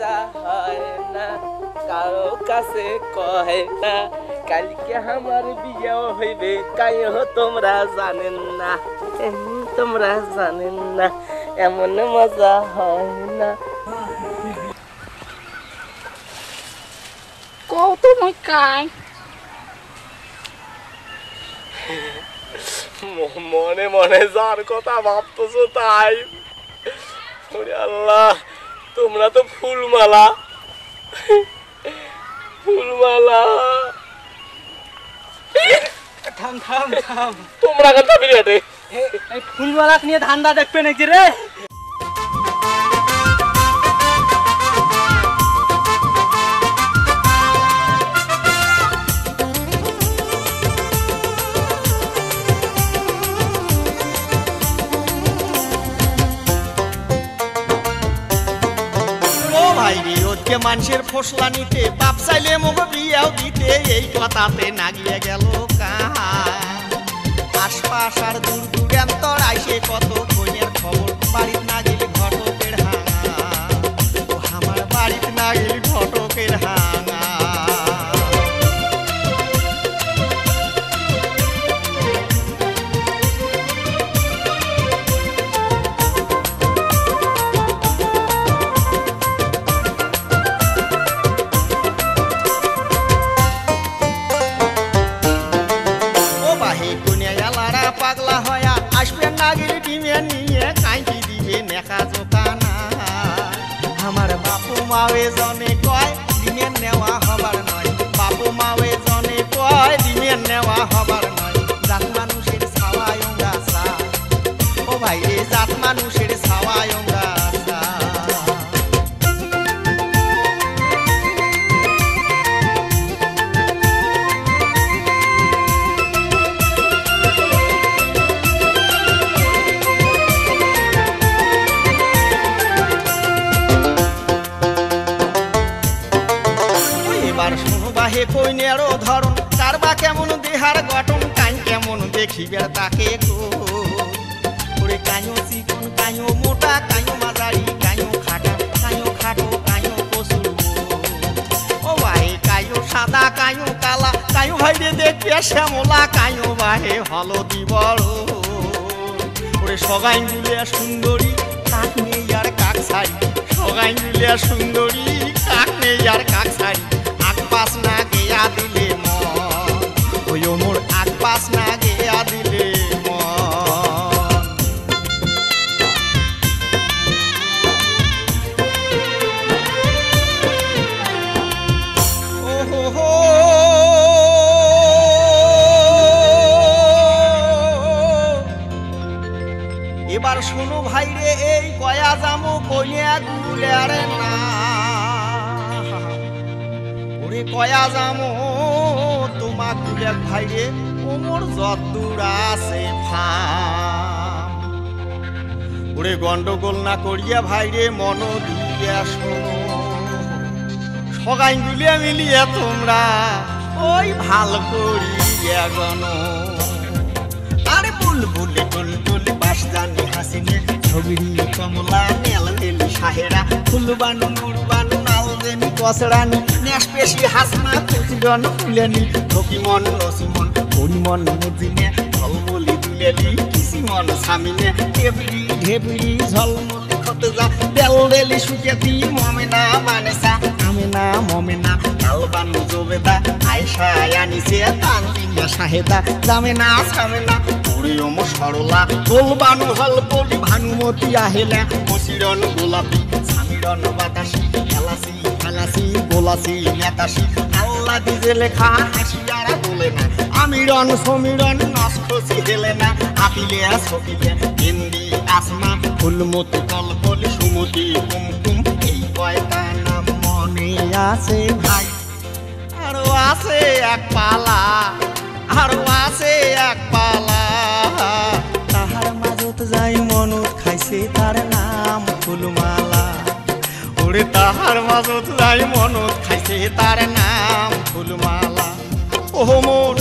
মজা হয় না কারো কাছে কয় না কালকে আমার বিয়েও হইবে কাইও তোমরা জানেন না তোমরা জানেন না এমন মজা হয় না কত মই কাই মনে মনে যার কথা ভাবতেছো তাই আল্লাহ তোমরা তো ফুলমালা ফুলমালা থাম থাম থাম তোমরা কথা বিরাটে এই ফুলমালা নিয়ে ধান্দা দেখবে নাকি রে মানুষের ফসলা নিতে বাপ চাইলে মুখ বিয়াও দিতে এই কথাতে নাগিয়ে গেল আশপাশ আর দূর দূরান্তর আইসে কত কইনের খবর বাড়ির না গেলে ঘটকের হাঙা আমার বাড়ির না গেলে ঘটকের হাঙা আমার বাপু মাওয়ে জনে কয় দিনের নেওয়া হবার নয় বাপু মাওয়ে জনে কয় দিনের নেওয়া হবার নয় জাত মানুষের ছাওয়ায় গাছা ও ভাই রে জাত মানুষের ছাওয়ায় গাছা কইনেরও ধরন কারবা কেমন দেহার গঠন কান কেমন দেখিবার তাকে করে কাইও চিকন কাইও মোটা কাইও মাঝারি কাইও খাটা কাইও খাটো কাইও কসুর ও ভাই কাইও সাদা কাইও কালা কাইও ভাইরে দেখবে শ্যামলা কাইও বাহে হলদি বড় করে সগাই মিলিয়া সুন্দরী কাক নেই আর কাক ছাড়ি সগাই মিলিয়া সুন্দরী কাক নেই আর কাক ছাড়ি পাস না গেয়া দিলে মন ওই মোর আগ পাস না গেয়া দিলে এবার শোনো ভাই রে এই কয়া জামু কইয়া গুলে আরে না কয়া যামো তোমা গুলে ভাইরে ওমর যদ্দূর আছে ফাম ওরে গন্ডগোল না করিয়া ভাইরে মন দিয়া শোনো সগাই গুলিয়া মিলিয়া তোমরা ওই ভাল করিয়া গণ আরে বুলবুলে টুলটুলি বাস জানি হাসিনে ছবি কমলা নেল নেলি সাহেরা ফুলবানু মুরবানু নালদেনি কসরানি নেশ পেশি হাসনা কুচডন ফুলেনি ধকিমন রসিমন পরিমন মুদিনে ঝলমলি দুলেলি কিসিমন সামিনে টেবলি ঢেবলি ঝলমলি খতজা বেলদেলি সুকেতি মমেনা মানেসা আমেনা মমেনা কালবানু জবেদা আয়শা আনিসে তানবিনা শাহেদা জামেনা সামেনা ওম সরলা গোলবানু হলপলি ভানুমতি আহেলা মসিরন গোলাপি সামিরন বাতাসি এলাসি ফালাসি গোলাসি নেতাসি আল্লাহ দিজে লেখা হাসিয়ারা বলে না আমিরন সমীরন নষ্টসি হেলে না আপিলে সকিলে হিন্দি আসমা ফুলমতি কলকলি সুমতি কুমকুম এই কয়টা নাম মনে আছে ভাই আরো আছে এক পালা আরো আছে এক পালা তাহার মাজত যাই মনত খাইছে তার নাম ফুলমালা ওরে তাহার মাজত যাই মনত খাইছে তার নাম ফুলমালা ও মোর